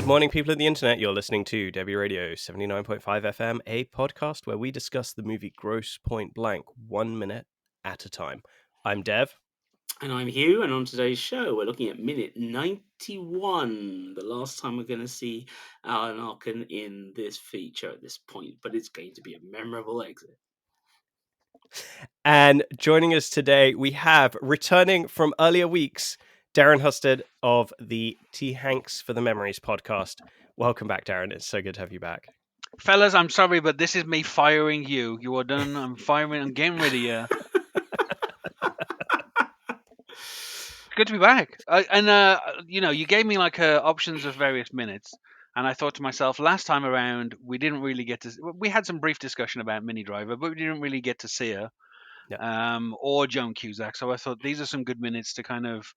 Good morning, people of the internet. You're listening to Debi Radio 79.5 FM, a podcast where we discuss the movie Grosse Pointe Blank 1 minute at a time. I'm Dev. And I'm Hugh, and on today's show, we're looking at minute 91, the last time we're going to see Alan Arkin in this feature at this point, but it's going to be a memorable exit. And joining us today, we have, returning from earlier weeks, Darren Husted of the T. Hanks for the Memories podcast. Welcome back, Darren. It's so good to have you back. Fellas, I'm sorry, but this is me firing you. You are done. I'm firing. I'm getting rid of you. Good to be back. You gave me options of various minutes, and I thought to myself, last time around, we didn't really get to. We had some brief discussion about Minnie Driver, but we didn't really get to see her, or Joan Cusack. So I thought these are some good minutes to kind of,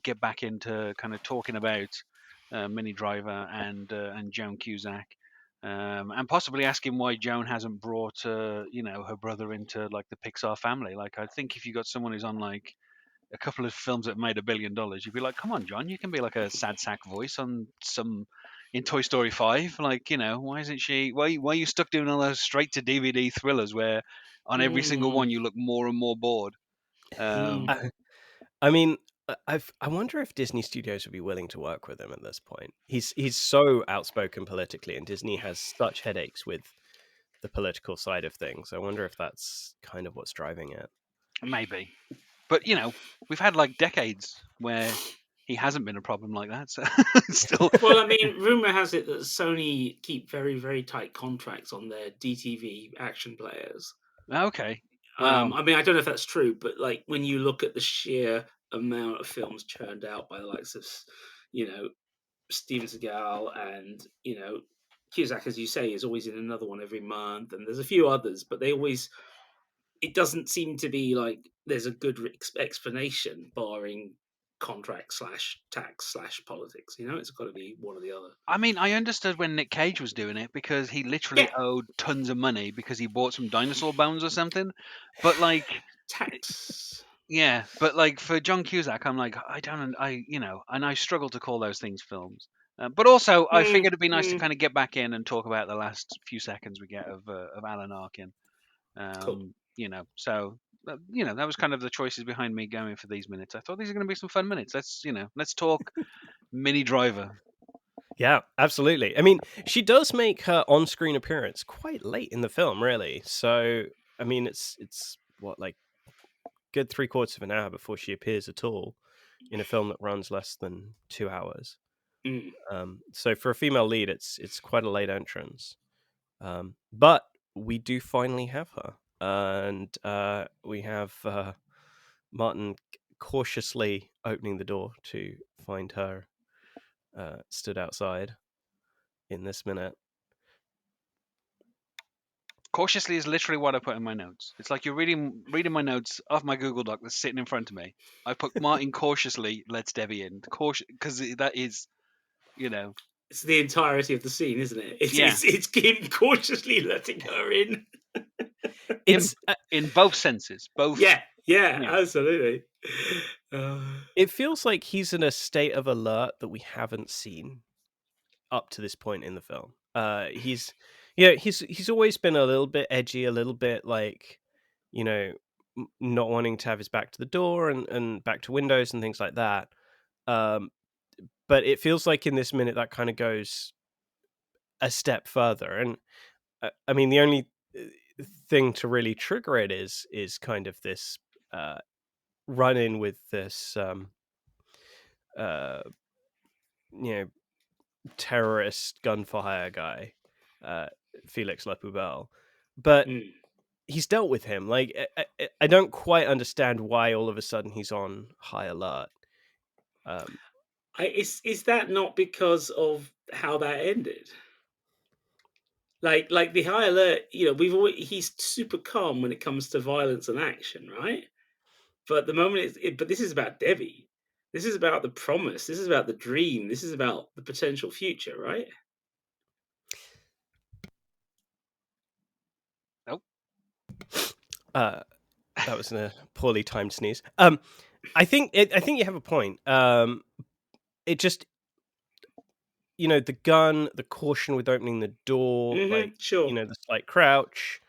get back into kind of talking about Minnie Driver and Joan Cusack. And possibly asking why Joan hasn't brought, her brother into like the Pixar family. Like, I think if you got someone who's on like a couple of films that made $1 billion, you'd be like, come on, John, you can be like a sad sack voice on some in Toy Story 5. Like, why isn't she? Why are you stuck doing all those straight to DVD thrillers where on every single one you look more and more bored? I mean, I wonder if Disney Studios would be willing to work with him at this point. He's so outspoken politically, and Disney has such headaches with the political side of things. I wonder if that's kind of what's driving it. Maybe, but we've had like decades where he hasn't been a problem like that. So still, well, I mean, rumor has it that Sony keep very, very tight contracts on their DTV action players. Okay. Wow. I mean, I don't know if that's true, but like when you look at the sheer amount of films churned out by the likes of, Steven Seagal and, Cusack, as you say, is always in another one every month, and there's a few others, but it doesn't seem to be like there's a good explanation, barring contract / tax / politics. It's got to be one or the other. I mean, I understood when Nick Cage was doing it because he literally owed tons of money because he bought some dinosaur bones or something. But like tax. Yeah, but like for John Cusack, I'm like, and I struggle to call those things films. But also, I figured it'd be nice to kind of get back in and talk about the last few seconds we get of Alan Arkin. Cool. So that was kind of the choices behind me going for these minutes. I thought these are going to be some fun minutes. Let's talk Minnie Driver. Yeah, absolutely. I mean, she does make her on-screen appearance quite late in the film, really. So, I mean, it's what, like, good 3/4 of an hour before she appears at all in a film that runs less than 2 hours. So for a female lead, it's quite a late entrance. But we do finally have her, and we have Martin cautiously opening the door to find her stood outside in this minute. Cautiously is literally what I put in my notes. It's like you're reading my notes off my Google Doc that's sitting in front of me. I put Martin cautiously lets Debbie in, because that is, it's the entirety of the scene, isn't it? It's him cautiously letting her in. It's in both senses. Both. Yeah, absolutely. It feels like he's in a state of alert that we haven't seen up to this point in the film. He's always been a little bit edgy, a little bit like, not wanting to have his back to the door and back to windows and things like that. But it feels like in this minute that kind of goes a step further. And I mean, the only thing to really trigger it is kind of this run in with this terrorist gunfire guy, Felix Lepoubel, but he's dealt with him. Like, I don't quite understand why all of a sudden he's on high alert. Is that not because of how that ended? Like the high alert, he's super calm when it comes to violence and action, right? But the moment but this is about Debbie. This is about the promise. This is about the dream. This is about the potential future, right? Nope. That was a poorly timed sneeze. I think you have a point. It just, the gun, the caution with opening the door, like, Sure. the slight crouch.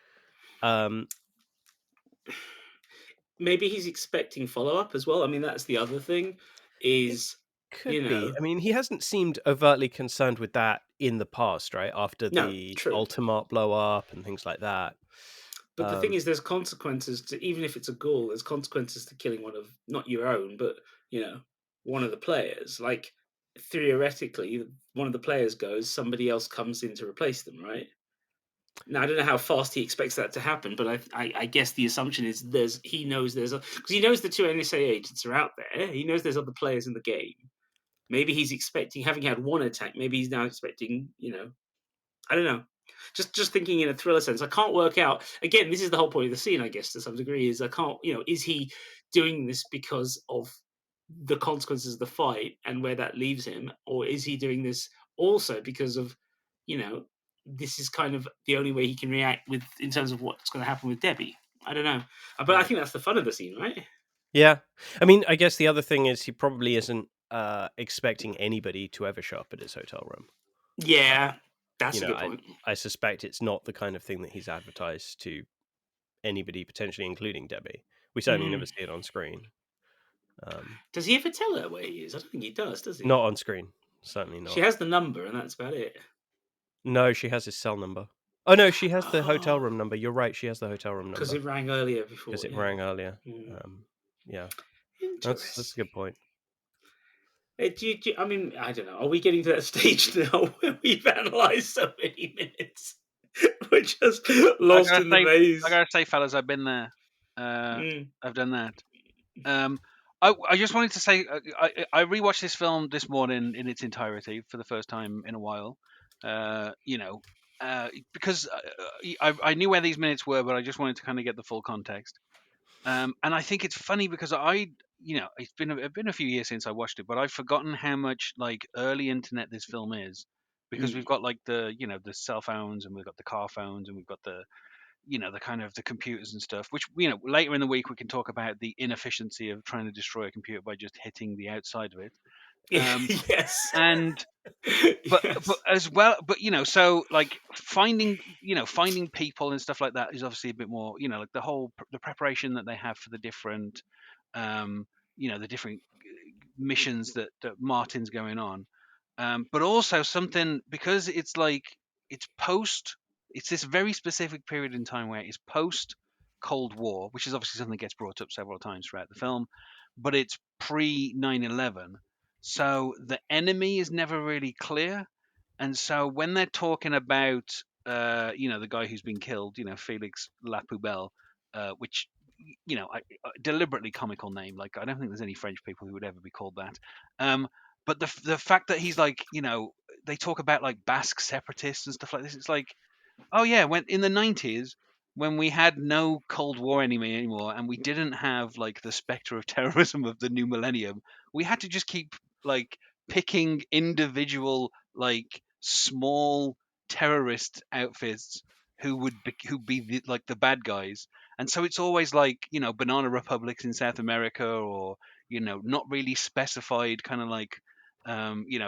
Maybe he's expecting follow-up as well. I mean, that's the other thing is, Could be. I mean, he hasn't seemed overtly concerned with that in the past, right? After no, the true. Ultimate blow up and things like that. But the thing is, there's consequences to, even if it's a ghoul, there's consequences to killing one of, not your own, but, one of the players. Like, theoretically, one of the players goes, somebody else comes in to replace them, right? Now, I don't know how fast he expects that to happen, but I guess the assumption is he knows because he knows the two NSA agents are out there. He knows there's other players in the game. Maybe he's expecting, having had one attack, maybe he's now expecting, I don't know. Just thinking in a thriller sense, I can't work out. Again, this is the whole point of the scene, I guess, to some degree. Is I can't, is he doing this because of the consequences of the fight and where that leaves him, or is he doing this also because of, this is kind of the only way he can react with in terms of what's going to happen with Debbie. I don't know, but I think that's the fun of the scene, right? Yeah. I mean, I guess the other thing is he probably isn't expecting anybody to ever show up at his hotel room. Yeah, that's a good point. I suspect it's not the kind of thing that he's advertised to anybody, potentially including Debbie. We certainly never see it on screen. Does he ever tell her where he is? I don't think he does he? Not on screen. Certainly not. She has the number, and that's about it. No, she has his cell number. Oh, no, she has the hotel room number. You're right, she has the hotel room number. Because it rang earlier before. Because it rang earlier. Yeah. That's a good point. I mean, I don't know. Are we getting to that stage now where we've analysed so many minutes? We're just lost in the maze. I gotta say, fellas, I've been there. I've done that. I just wanted to say, I rewatched this film this morning in its entirety for the first time in a while. Because I knew where these minutes were, but I just wanted to kind of get the full context. And I think it's funny because it's been a few years since I watched it, but I've forgotten how much like early internet this film is, because we've got like the cell phones, and we've got the car phones, and we've got the the kind of the computers and stuff, which later in the week we can talk about the inefficiency of trying to destroy a computer by just hitting the outside of it. Yes. And but as well, so like finding people and stuff like that is obviously a bit more, like the preparation that they have for the different the different missions that Martin's going on, but also something, because it's like it's this very specific period in time where it's post Cold War, which is obviously something that gets brought up several times throughout the film, but it's pre 9/11. So the enemy is never really clear. And so when they're talking about, the guy who's been killed, Felix Lapoubelle, which, deliberately comical name. Like, I don't think there's any French people who would ever be called that. But the fact that he's like, they talk about like Basque separatists and stuff like this. It's like, oh yeah, when in the 90s, when we had no Cold War enemy anymore, and we didn't have like the specter of terrorism of the new millennium, we had to just keep like picking individual like small terrorist outfits who be like the bad guys. And so it's always like, banana republics in South America, or not really specified kind of like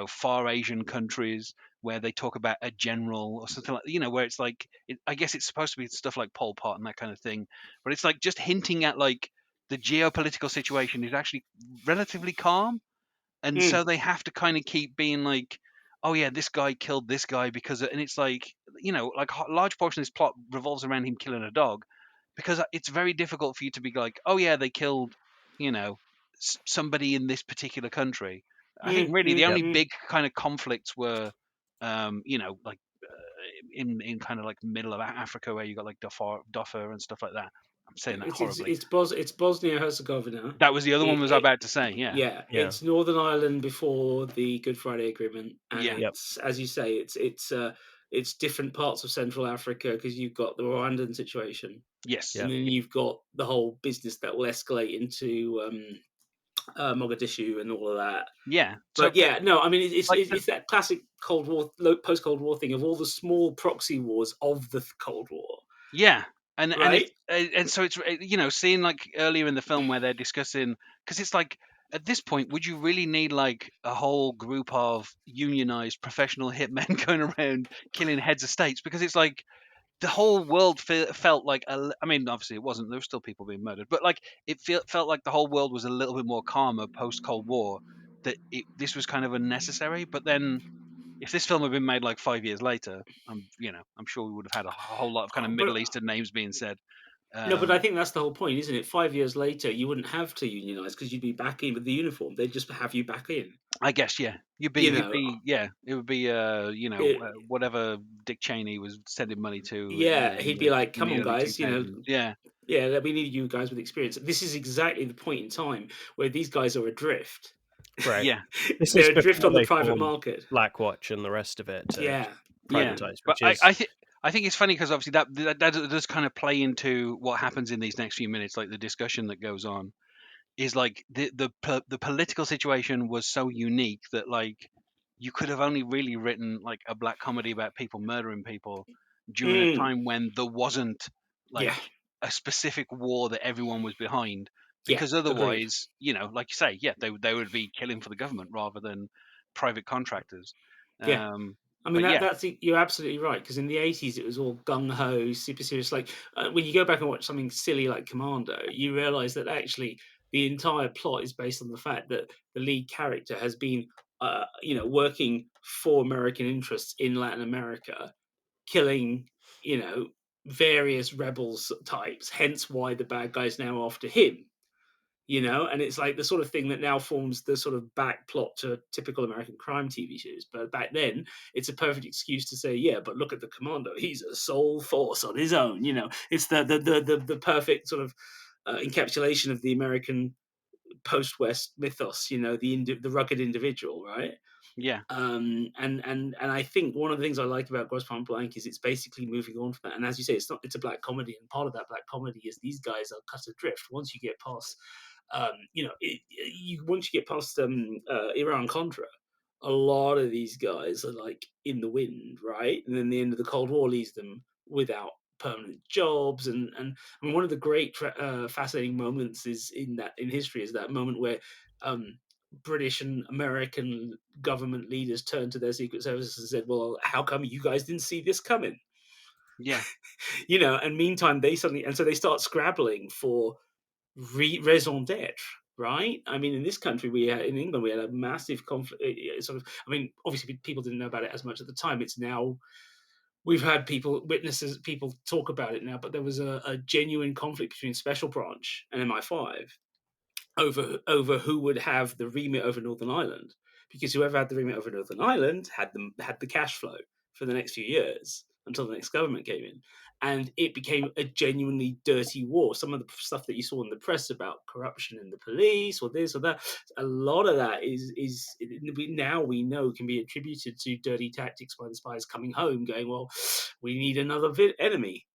far Asian countries where they talk about a general or something like, where it's like, I guess it's supposed to be stuff like Pol Pot and that kind of thing, but it's like just hinting at like the geopolitical situation is actually relatively calm. And so they have to kind of keep being like, oh yeah, this guy killed this guy and it's like, like a large portion of this plot revolves around him killing a dog, because it's very difficult for you to be like, oh yeah, they killed, somebody in this particular country. I think really the only big kind of conflicts were, like in kind of like middle of Africa, where you got like Darfur and stuff like that. I'm saying that horribly. It's Bosnia Herzegovina. That was the other one was I about to say. Yeah. It's Northern Ireland before the Good Friday Agreement, and Yeah. it's, as you say, it's different parts of Central Africa, because you've got the Rwandan situation, Yes. and then you've got the whole business that will escalate into Mogadishu and all of that. Yeah. But yeah, no, I mean, it's like it's that classic Cold War, post Cold War thing of all the small proxy wars of the Cold War. Yeah. And Right? and so it's seeing like earlier in the film where they're discussing, because it's like at this point, would you really need like a whole group of unionized professional hitmen going around killing heads of states? Because it's like the whole world felt like I mean, obviously it wasn't. There were still people being murdered, but like it felt like the whole world was a little bit more calmer post Cold War. That this was kind of unnecessary. But then, if this film had been made like 5 years later, I'm sure we would have had a whole lot of kind of But Middle Eastern names being said. no, but I Um, think that's the whole point, isn't it? 5 years later, you wouldn't have to unionize because you'd be back in with the uniform. They'd just have you back in. I guess yeah, You know, it would be it, whatever Dick Cheney was sending money to yeah, in he'd be the like, in "Come the on, early guys, 2000s. Yeah, yeah, we need you guys with experience." This is exactly the point in time where these guys are adrift. Right. yeah, This is They're adrift before on the they private formed market. Blackwatch and the rest of it to Yeah, yeah, yeah. privatize, But which is I think it's funny because obviously that does kind of play into what happens in these next few minutes, like the discussion that goes on is like the political situation was so unique that like you could have only really written like a black comedy about people murdering people during a mm, time when there wasn't like yeah, a specific war that everyone was behind, yeah. because Agreed. otherwise, like you say, yeah, they would be killing for the government rather than private contractors. Yeah. um I mean but yeah, you're absolutely right because in the 80s it was all gung ho, super serious. Like when you go back and watch something silly like Commando, you realize that actually the entire plot is based on the fact that the lead character has been, working for American interests in Latin America, killing, you know, various rebels types. Hence why the bad guy's now after him. And it's like the sort of thing that now forms the sort of back plot to typical American crime TV shows. But back then, it's a perfect excuse to say, yeah, but look at the commando; he's a sole force on his own. It's the perfect sort of encapsulation of the American post-West mythos. The rugged individual, right? yeah, And I think one of the things I like about Grosse Pointe Blank is it's basically moving on from that. And as you say, it's a black comedy, and part of that black comedy is these guys are cut adrift. Once you get past, once you get past Iran Contra, a lot of these guys are like in the wind, right? And then the end of the Cold War leaves them without permanent jobs, and one of the great fascinating moments is in history is that moment where um, British and American government leaders turned to their secret services and said, "Well, how come you guys didn't see this coming?" yeah, And meantime, so they start scrabbling for raison d'être. Right? I mean, in this country, in England, we had a massive conflict. Sort of, I mean, obviously, people didn't know about it as much at the time. It's now we've had people talk about it now, but there was a genuine conflict between Special Branch and MI5 over who would have the remit over Northern Ireland, because whoever had the remit over Northern Ireland had the cash flow for the next few years until the next government came in, and it became a genuinely dirty war. Some of the stuff that you saw in the press about corruption in the police or this or that, a lot of that now we know can be attributed to dirty tactics by the spies coming home, going, "Well, we need another enemy,"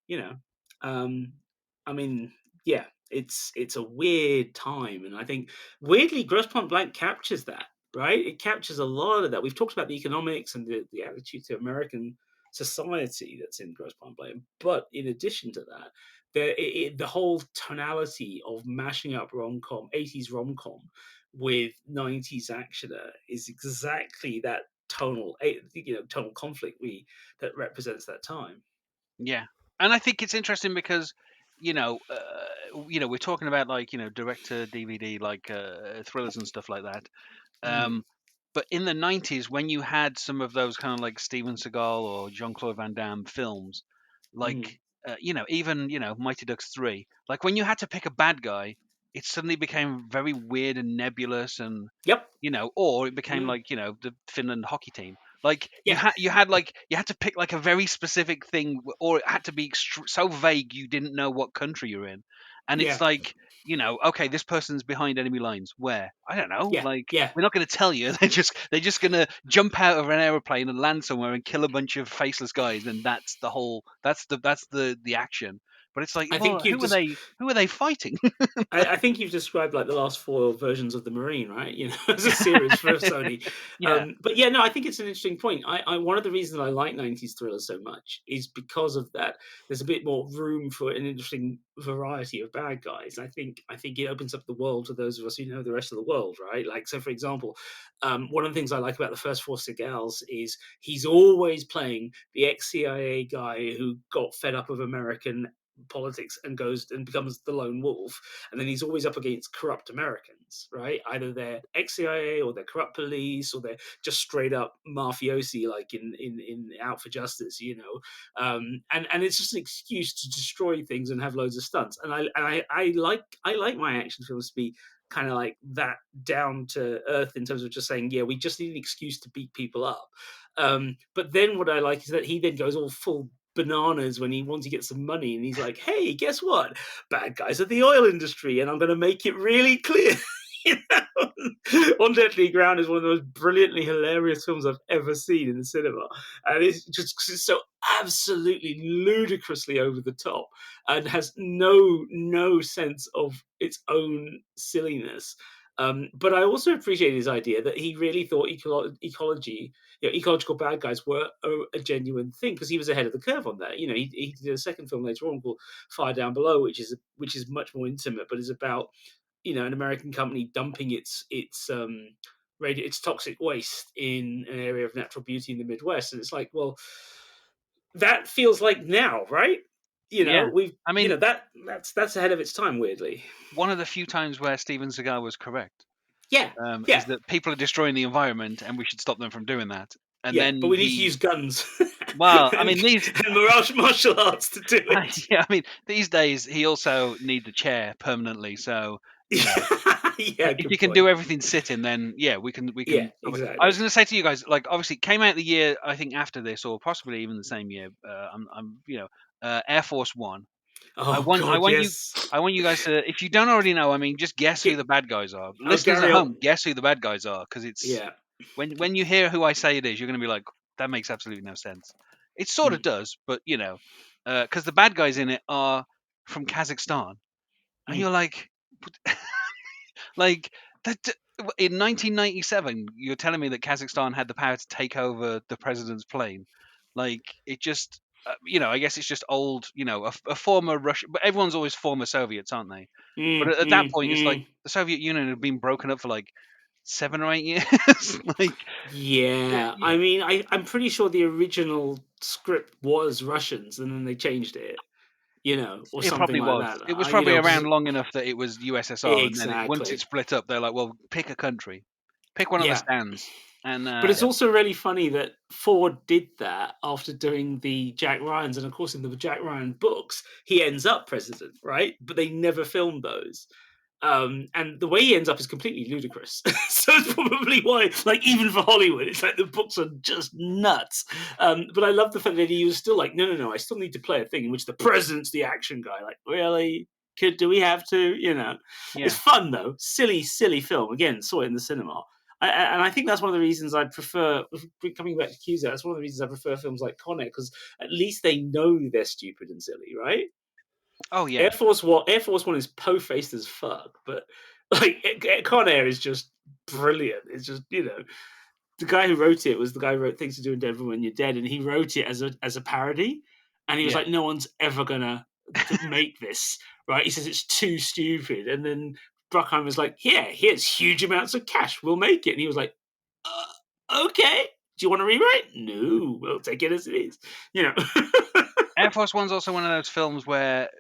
I mean, yeah, it's a weird time, and I think weirdly, Grosse Pointe Blank captures that. Right, it captures a lot of that. We've talked about the economics and the attitude to American society that's in Grosse Pointe Blank, but in addition to that, the whole tonality of mashing up rom-com, 80s rom-com with 90s action is exactly that tonal conflict that represents that time. yeah. And I think it's interesting because we're talking about like direct to DVD like thrillers and stuff like that. Mm, Um, but in the 90s, when you had some of those kind of like Steven Seagal or Jean Claude Van Damme films, mm. like even Mighty Ducks 3, like when you had to pick a bad guy, it suddenly became very weird and nebulous, and Yep. or it became Mm, like the Finland hockey team. Like yeah. you had to pick like a very specific thing, or it had to be so vague you didn't know what country you're in. And it's Yeah. like, okay, this person's behind enemy lines. Where? I don't know. Yeah. Like Yeah. we're not going to tell you. They're just going to jump out of an aeroplane and land somewhere and kill a bunch of faceless guys, and that's the whole. That's the action. But it's like, I well, think you've just who are they fighting? I think you've described like the last 4 versions of the Marine, right? You know, as a series for Sony. Yeah. But yeah, no, I think it's an interesting point. One of the reasons I like 90s thrillers so much is because of that. There's a bit more room for an interesting variety of bad guys. I think it opens up the world to those of us who know the rest of the world, right? Like, so for example, one of the things I like about the first 4 Seagals is he's always playing the ex-CIA guy who got fed up of American politics and goes and becomes the lone wolf, and then he's always up against corrupt Americans, right? Either they're ex-CIA or they're corrupt police or they're just straight up mafiosi, like in Out for Justice, you know. And it's just an excuse to destroy things and have loads of stunts. And I like my action films to be kind of like that, down to earth, in terms of just saying, yeah, we just need an excuse to beat people up. But then what I like is that he then goes all full bananas when he wants to get some money, and he's like, hey, guess what, bad guys are the oil industry, and I'm going to make it really clear. You know? On Deadly Ground is one of the most brilliantly hilarious films I've ever seen in the cinema, and it's just so absolutely ludicrously over the top and has no sense of its own silliness. But I also appreciate his idea that he really thought ecology, ecological bad guys were a genuine thing, because he was ahead of the curve on that. You know, he did a second film later on called Fire Down Below, which is much more intimate, but is about, you know, an American company dumping its toxic waste in an area of natural beauty in the Midwest, and it's like, well, that feels like now, right? You know, Yeah. we've I you mean, know that's ahead of its time, weirdly. one of the few times where Steven Seagal was correct Yeah, is yeah, that people are destroying the environment and we should stop them from doing that. And yeah. But then we need to use guns well, I and, mean, these, and martial arts to do it. yeah, I mean, these days he also need the chair permanently. So, you know, Yeah, if good you can do point. everything sitting, then yeah, we Yeah, can. I was exactly. going to say to you guys, like, obviously, it came out the year I think after this, or possibly even the same year. Air Force One. Oh God, yes. I want you guys to, if you don't already know, I mean, just guess who Get, the bad guys are. oh, Listeners at Gary, home, guess who the bad guys are, because it's yeah. when you hear who I say it is, you're going to be like, that makes absolutely no sense. It sort of Mm, does, but you know, because the bad guys in it are from Kazakhstan, and mm. you're like that. In 1997, you're telling me that Kazakhstan had the power to take over the president's plane. Like, it just, I guess it's just old, a former Russia, but everyone's always former Soviets, aren't they? But Mm, at that mm, point, it's like mm. the Soviet Union had been broken up for like 7 or 8 years. Like, Yeah, I mean, I'm pretty sure the original script was Russians, and then they changed it, you know, or it something probably like was. that. It was You probably know, around 'cause long enough that it was USSR, and then once it exactly. split up, they're like, well, pick a country, pick one of the Yeah, stands, and but it's also really funny that Ford did that after doing the Jack Ryans, and of course, in the Jack Ryan books, he ends up president, right? But they never filmed those. And the way he ends up is completely ludicrous. So it's probably why, like, even for Hollywood, it's like the books are just nuts. But I love the fact that he was still like, no, I still need to play a thing in which the president's the action guy. Like, really? Do we have to? You know, it's yeah. fun though. Silly film. Again, saw it in the cinema. And I think that's one of the reasons I prefer, coming back to Cusa, that's one of the reasons I prefer films like Con Air, because at least they know they're stupid and silly, right? Oh yeah, Air Force One is po-faced as fuck, but like Con Air is just brilliant. It's just, you know, the guy who wrote it was the guy who wrote Things to Do in Denver When You're Dead, and he wrote it as a parody, and he was yeah. like, no one's ever gonna make this, right? He says it's too stupid, and then Bruckheimer was like, yeah, here's huge amounts of cash, we'll make it, and he was like, okay. Do you want to rewrite? No, we'll take it as it is. You know. Air Force One's also one of those films where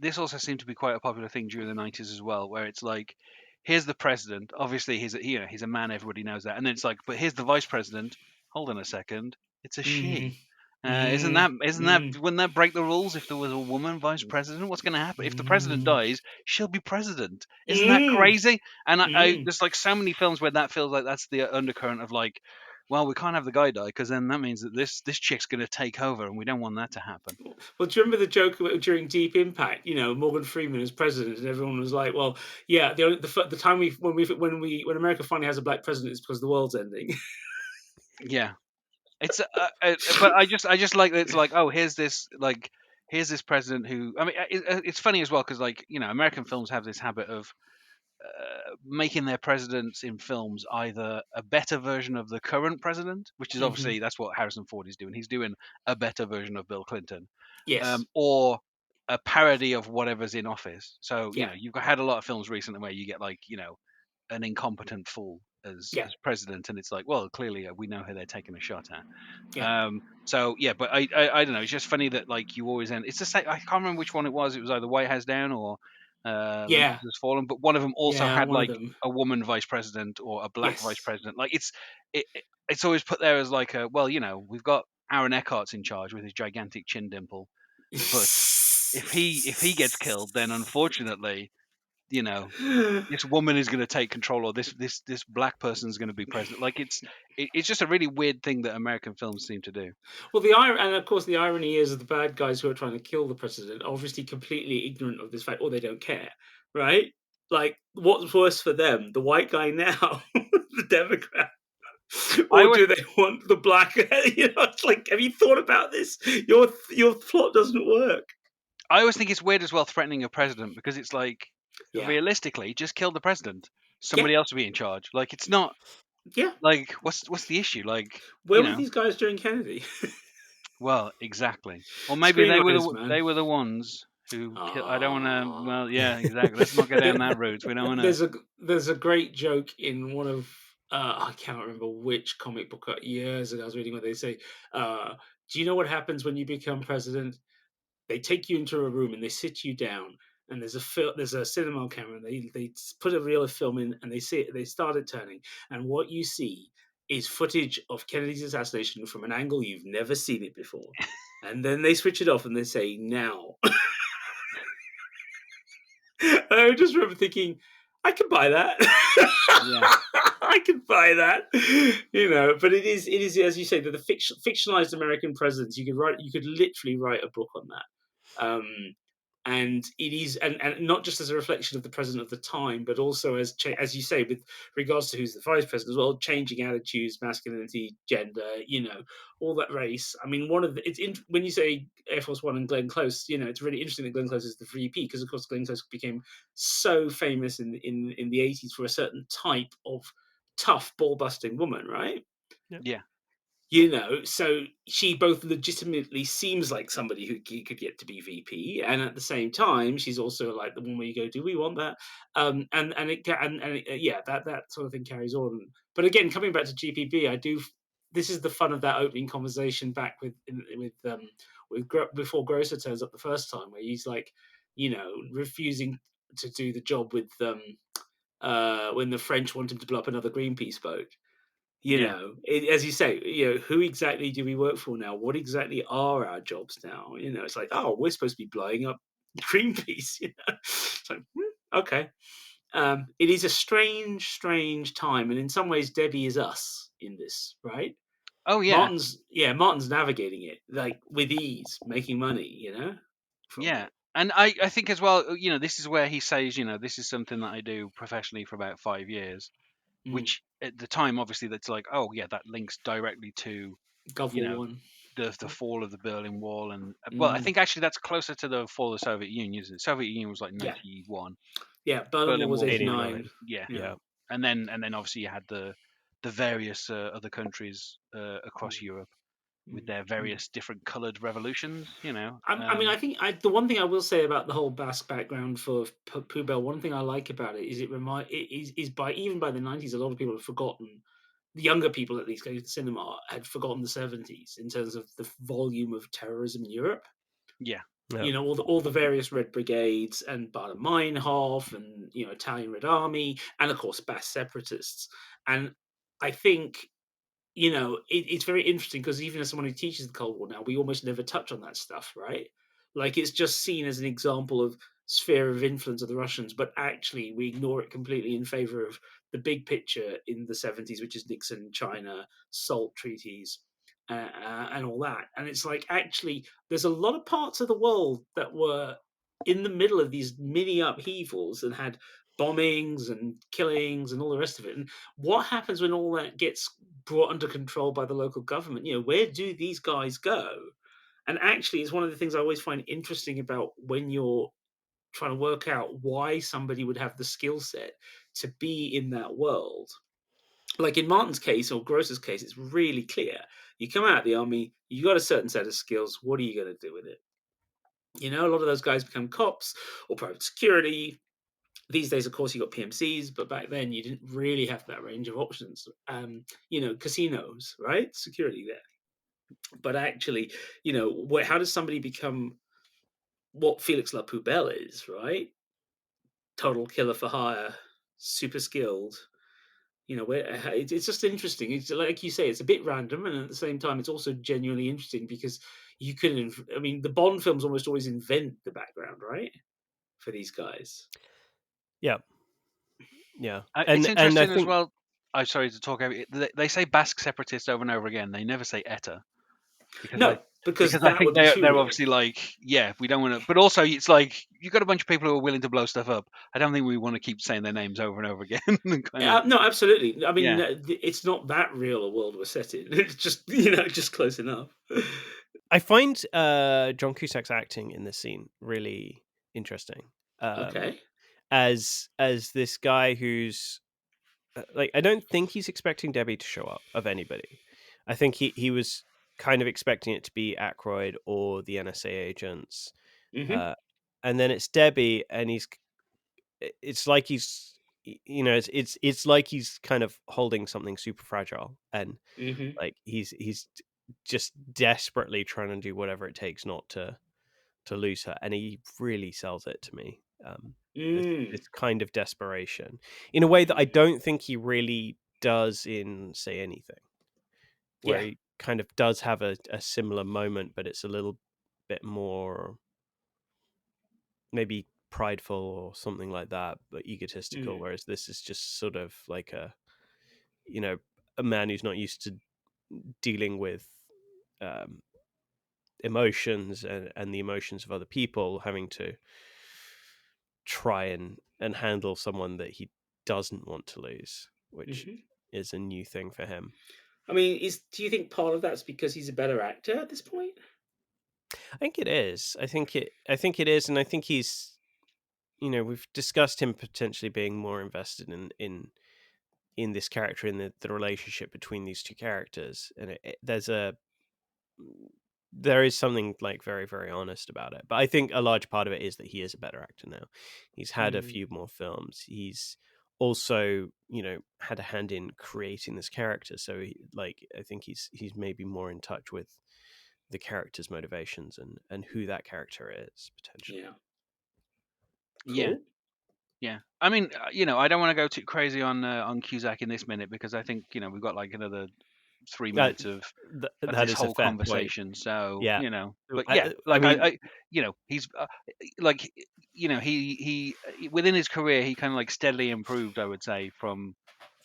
this also seemed to be quite a popular thing during the 90s as well, where it's like, here's the president. Obviously, he's a man. Everybody knows that. And then it's like, but here's the vice president. Hold on a second, it's a Mm, she. mm, Isn't that mm, wouldn't that break the rules if there was a woman vice president? What's going to happen if the president mm, dies? She'll be president. Isn't that mm, crazy? And mm. there's like so many films where that feels like that's the undercurrent of like, well, we can't have the guy die because then that means that this chick's going to take over, and we don't want that to happen. Well, do you remember the joke during Deep Impact? You know, Morgan Freeman as president, and everyone was like, "Well, yeah, the time when America finally has a black president is because the world's ending." Yeah. It's but I just like that it's like, oh, here's here's this president who, I mean, it's funny as well because, like, American films have this habit of making their presidents in films either a better version of the current president, which is obviously that's what Harrison Ford is doing. He's doing a better version of Bill Clinton, Yes. or a parody of whatever's in office. So Yeah. you've had a lot of films recently where you get, like, an incompetent fool as president, and it's like, well, clearly we know who they're taking a shot at. Yeah. So yeah, but I don't know. It's just funny that, like, you always end. It's the same. I can't remember which one it was. It was either White House Down or Yeah. Olympus Has Fallen, but one of them also Yeah. had, One of like, them. a woman vice president or a black vice Yes. president. Like, it's always put there as like a, well, we've got Aaron Eckhart's in charge with his gigantic chin dimple, but if he gets killed, then unfortunately, this woman is going to take control, or this black person is going to be president. Like, it's just a really weird thing that American films seem to do. Well, and of course the irony is that the bad guys who are trying to kill the president are obviously completely ignorant of this fact, or they don't care, right? Like, what's worse for them, the white guy now, the Democrat, I or would do they want the black? It's like, have you thought about this? Your plot doesn't work. I always think it's weird as well, threatening a president, because it's like, Yeah. realistically, just kill the president. Yeah. Somebody else will be in charge. Like, it's not Yeah. like, what's the issue? Like, Where were these guys during Kennedy? well, exactly. Or maybe they Screenwriters, man. they were the ones who killed. I don't want to. Well, yeah, exactly. Let's not go down that route. We don't want to. There's a great joke in one of I cannot remember which comic book years ago I was reading where they say, "Do you know what happens when you become president? They take you into a room and they sit you down, and there's a cinema camera, and they put a reel of film in, and they started turning, and what you see is footage of Kennedy's assassination from an angle you've never seen it before, and then they switch it off and they say now." I just remember thinking, I can buy that. Yeah. I can buy that. But it is as you say, the fictionalized American presidents. You could literally write a book on that. And it is, and not just as a reflection of the president of the time, but also as you say, with regards to who's the vice president as well, changing attitudes, masculinity, gender, all that race. I mean, when you say Air Force One and Glenn Close, it's really interesting that Glenn Close is the VP, because of course Glenn Close became so famous in the 80s for a certain type of tough ball busting woman, right? Yeah. So she both legitimately seems like somebody who could get to be VP, and at the same time, she's also like the one where you go, "Do we want that?" That sort of thing carries on. But again, coming back to GPB, This is the fun of that opening conversation back before Grosser turns up the first time, where he's like, refusing to do the job with when the French want him to blow up another Greenpeace boat. As you say, who exactly do we work for now? What exactly are our jobs now? It's like, oh, we're supposed to be blowing up Greenpeace. It's like, okay. It is a strange, strange time, and in some ways, Debbie is us in this, right? Oh yeah. Martin's navigating it like with ease, making money. Yeah. And I think as well, this is where he says, this is something that I do professionally for about 5 years. Which at the time, obviously, that's like, oh yeah, that links directly to Gulf War One, the fall of the Berlin Wall, and well, I think actually that's closer to the fall of the Soviet Union, isn't it? Soviet Union was like 91. Yeah, Berlin Wall was 89. Yeah. And then obviously you had the various other countries across Europe with their various different coloured revolutions. I mean, I think the one thing I will say about the whole Basque background for Poubelle, one thing I like about it is even by the 90s, a lot of people have forgotten. The younger people, at least, going to the cinema, had forgotten the 70s in terms of the volume of terrorism in Europe. Yeah. All the various Red Brigades and Baader Meinhof and Italian Red Army, and of course Basque separatists. And I think it's very interesting, because even as someone who teaches the Cold War now, we almost never touch on that stuff, right? Like, it's just seen as an example of sphere of influence of the Russians, but actually we ignore it completely in favor of the big picture in the 70s, which is Nixon, China, SALT treaties, and all that. And it's like, actually, there's a lot of parts of the world that were in the middle of these mini upheavals and had bombings and killings and all the rest of it. And what happens when all that gets brought under control by the local government? Where do these guys go? And actually, it's one of the things I always find interesting about when you're trying to work out why somebody would have the skill set to be in that world. Like in Martin's case or Gross's case, it's really clear. You come out of the army, you got a certain set of skills. What are you going to do with it? You know, a lot of those guys become cops or private security. These days, of course, you got PMCs, but back then you didn't really have that range of options. You know, casinos, right? Security there. But actually, you know, how does somebody become what Felix La Poubelle is, right? Total killer for hire, super skilled. You know, where it's just interesting. It's like you say, it's a bit random, and at the same time, it's also genuinely interesting because you can. I mean, the Bond films almost always invent the background, right, for these guys. Yeah, yeah, It's and I interesting as think well. I'm sorry to talk over it. They say Basque separatists over and over again. They never say ETA because No, because I that think would be too they're real. obviously like, yeah, we don't want to. But also, it's like you got a bunch of people who are willing to blow stuff up. I don't think we want to keep saying their names over and over again. And kind of, No, absolutely. I mean, yeah, it's not that real a world we're set in. It's just you know, just close enough. I find John Cusack's acting in this scene really interesting. Um, Okay. as this guy who's like, I don't think he's expecting Debbie to show up of anybody. I think he was kind of expecting it to be Aykroyd or the NSA agents, Hmm. uh, and then it's Debbie, and it's like he's you know it's like he's kind of holding something super fragile, and Hmm. like he's just desperately trying to do whatever it takes not to lose her, and he really sells it to me. This, Mm. this kind of desperation in a way that I don't think he really does in Say Anything, where Yeah. he kind of does have a similar moment, but it's a little bit more maybe prideful or something like that, but egotistical. Mm. Whereas this is just sort of like you know a man who's not used to dealing with um, emotions and the emotions of other people, having to try and handle someone that he doesn't want to lose, which Hmm. is a new thing for him. I mean, do you think part of that's because he's a better actor at this point? I think it is. I think it is, and I think he's. We've discussed him potentially being more invested in this character, in the relationship between these two characters, and there is something like very very honest about it. But I think a large part of it is that he is a better actor now. He's had a Mm. few more films. He's also had a hand in creating this character, so I think he's maybe more in touch with the character's motivations and who that character is potentially. Yeah. yeah, Cool. yeah. I mean, I don't want to go too crazy on Cusack in this minute because I think we've got like another 3 minutes of That this is a whole fair point. conversation. So Yeah. but yeah, I like mean, he's like within his career he kind of like steadily improved. I would say from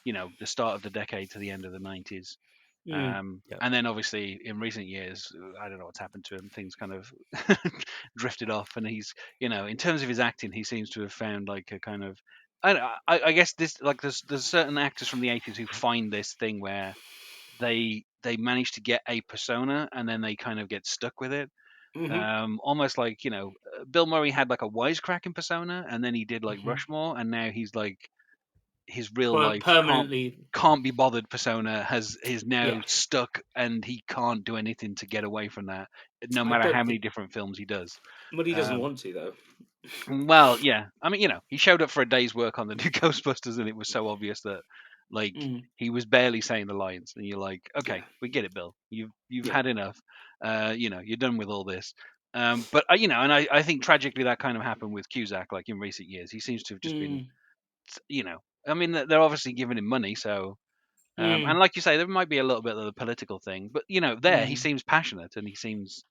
the start of the decade to the end of the 90s. Mm. yeah. And then obviously in recent years, I don't know what's happened to him. Things kind of drifted off, and he's, in terms of his acting, he seems to have found like a kind of, I guess this like there's certain actors from the 80s who find this thing where they manage to get a persona and then they kind of get stuck with it. Hmm. Almost like Bill Murray had like a wisecracking persona, and then he did like Hmm. Rushmore, and now he's like his real life Permanently. can't be bothered persona is now Yeah. stuck, and he can't do anything to get away from that, no I matter how don't many think. different films he does. But he doesn't Um, want to, though. well, yeah, I mean, he showed up for a day's work on the new Ghostbusters, and it was so obvious that like Mm. he was barely saying the lines, and you're like, Yeah. okay, we get it, Bill. You've Yeah. had enough. You're done with all this. But and I think tragically that kind of happened with Cusack. Like in recent years, he seems to have just been, Mm. I mean, they're obviously giving him money, so and Mm. like you say, there might be a little bit of the political thing, but there he Mm. seems passionate and he seems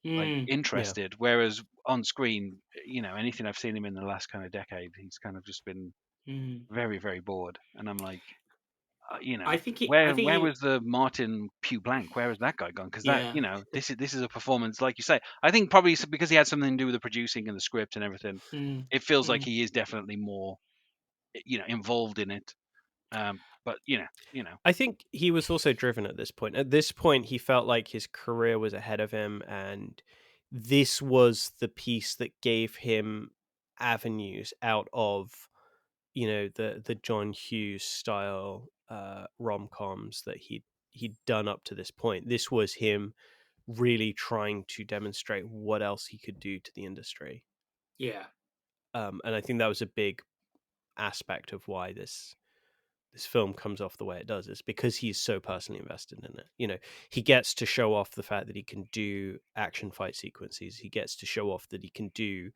like Mm. Yeah. interested. Whereas on screen, anything I've seen him in the last kind of decade, he's kind of just been Mm. very, very bored. And I'm like, I think it. I think where it. was the Martin Pugh Blank? Where has that guy gone? Because that, Yeah. this is a performance, like you say. I think probably because he had something to do with the producing and the script and everything. Mm. It feels like Mm. he is definitely more, involved in it. But you know. I think he was also driven at this point. At this point, he felt like his career was ahead of him, and this was the piece that gave him avenues out of, the John Hughes style rom coms that he'd done up to this point. This was him really trying to demonstrate what else he could do to the industry. Yeah. And I think that was a big aspect of why this film comes off the way it does, is because he's so personally invested in it. He gets to show off the fact that he can do action fight sequences. He gets to show off that he can do,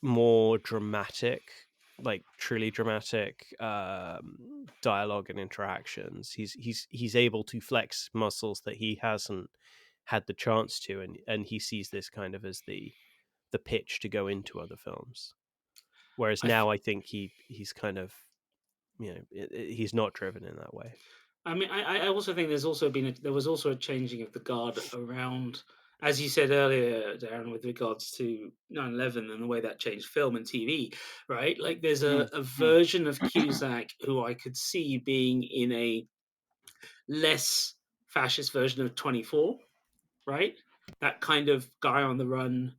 more dramatic, like truly dramatic dialogue and interactions. He's able to flex muscles that he hasn't had the chance to, and he sees this kind of as the pitch to go into other films. Whereas I, now I think he's kind of, he's not driven in that way. I mean, I also think there was also a changing of the guard around, as you said earlier, Darren, with regards to 9/11 and the way that changed film and TV, right? Like, there's a version of Cusack who I could see being in a less fascist version of 24, right? That kind of guy on the run.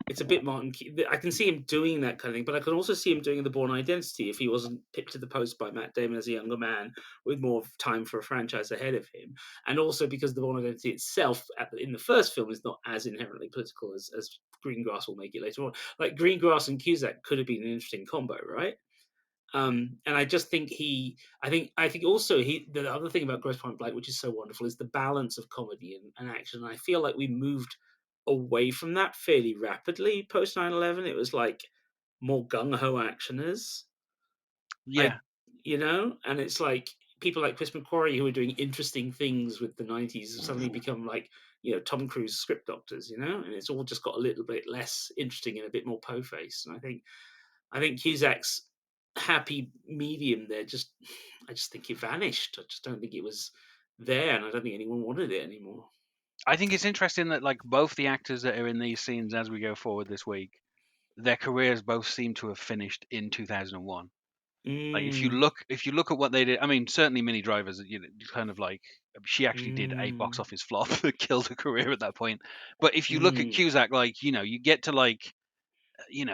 It's a bit I can see him doing that kind of thing, but I can also see him doing the Bourne Identity if he wasn't pipped to the post by Matt Damon as a younger man with more time for a franchise ahead of him. And also because the Bourne Identity itself, in the first film, is not as inherently political as Greengrass will make it later on. Like, Greengrass and Cusack could have been an interesting combo, right? And I just think I think also the other thing about Grosse Pointe Blank, which is so wonderful, is the balance of comedy and action. And I feel like we moved away from that fairly rapidly post 9/11. It was like more gung ho actioners. Yeah. And it's like people like Chris McQuarrie who are doing interesting things with the 90s have suddenly become like, Tom Cruise script doctors, and it's all just got a little bit less interesting and a bit more po-faced. And I think Cusack's happy medium there I just think it vanished. I just don't think it was there, and I don't think anyone wanted it anymore. I think it's interesting that like both the actors that are in these scenes as we go forward this week, their careers both seem to have finished in 2001. Like if you Mm, look at what they did, I mean, certainly Minnie Driver's, kind of like she actually did a box mm, office flop that killed her career at that point. But if you look at mm, Cusack, like you get to like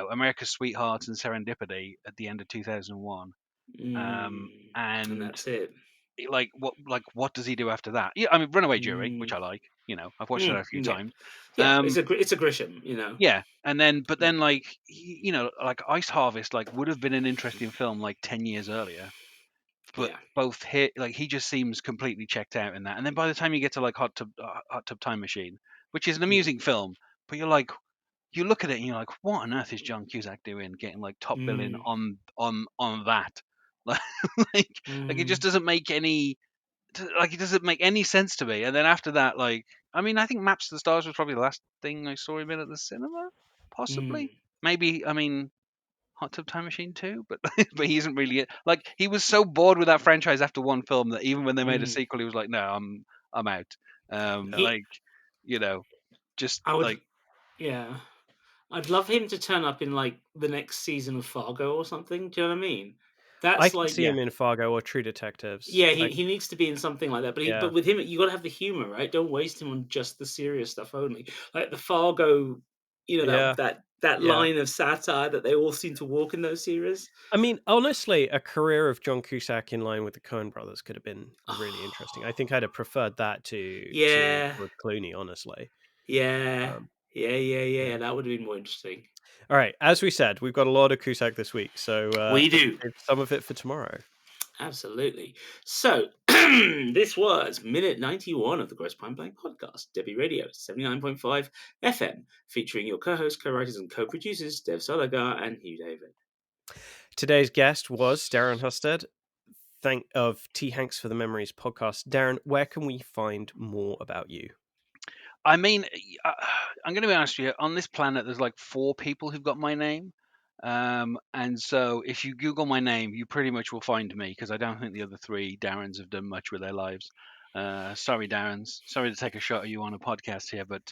America's Sweetheart and Serendipity at the end of 2001, and and that's it. what does he do after that? Yeah, I mean, Runaway Jury, which Mm, I like. I've watched it a few yeah, times. yeah. Um, It's a Grisham, yeah, and then but then like like Ice Harvest like would have been an interesting film like 10 years earlier, but Yeah. both hit like he just seems completely checked out in that. And then by the time you get to like Hot Tub Time Machine, which is an Mm, amusing film, but you're like you look at it and you're like, what on earth is John Cusack doing, getting like top billing mm, on that? Like, like it mm, just doesn't make any it doesn't make any sense to me. And then after that, like, I mean, I think Maps to the Stars was probably the last thing I saw him in at the cinema, mm, possibly. Maybe, I mean, Hot Tub Time Machine too, but but he isn't really like he was so bored with that franchise after one film that even when they made a mm. sequel, he was like, no, I'm out. Yeah. He, Like, you know, just I would, like yeah. I'd love him to turn up in like the next season of Fargo or something. Do you know what I mean? I That's can like, see him in Fargo or True Detectives. yeah, Like, he needs to be in something like that. yeah, But with him, you got to have the humor, right? Don't waste him on just the serious stuff only. Like the Fargo, yeah, that yeah. line of satire that they all seem to walk in those series. I mean, honestly, a career of John Cusack in line with the Coen brothers could have been really interesting. I think I'd have preferred that to Yeah, George Clooney, honestly. yeah, Um, yeah. yeah. That would have been more interesting. All right. As we said, we've got a lot of Cusack this week, so We let's do. save some of it for tomorrow. Absolutely. So, this was minute 91 of the Grosse Pointe Blank podcast, Debi Radio, 79.5 FM, featuring your co-hosts, co-writers, and co-producers, Dev Salagar and Hugh David. Today's guest was Darren Husted, of T Hanks for the Memories podcast. Darren, where can we find more about you? I mean, I'm going to be honest with you. On this planet, there's like 4 people who've got my name, and so if you Google my name, you pretty much will find me because I don't think the other 3 Darrens have done much with their lives. Sorry, Darrens. Sorry to take a shot at you on a podcast here, but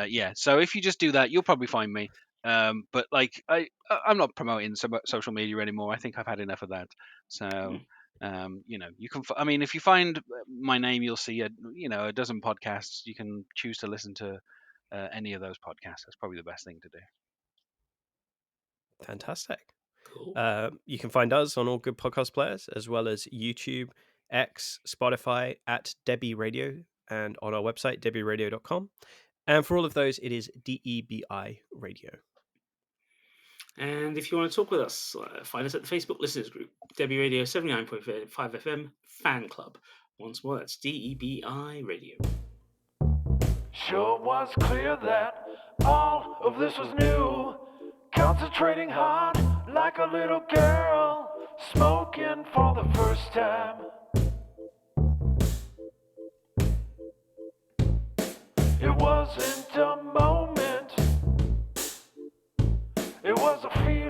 yeah. So if you just do that, you'll probably find me. But like I'm not promoting social media anymore. I think I've had enough of that. So You can. I mean, if you find my name, you'll see a dozen podcasts. You can choose to listen to any of those podcasts. That's probably the best thing to do. Fantastic. Cool. You can find us on all good podcast players, as well as YouTube, X, Spotify, at Debi Radio, and on our website, debiradio.com. And for all of those, it is DEBI Radio. And if you want to talk with us, find us at the Facebook listeners group, Debi Radio 79.5 FM Fan Club. Once more, that's DEBI Radio. Sure was clear that all of this was new. Concentrating hard like a little girl, smoking for the first time. It wasn't a moment, it was a feeling.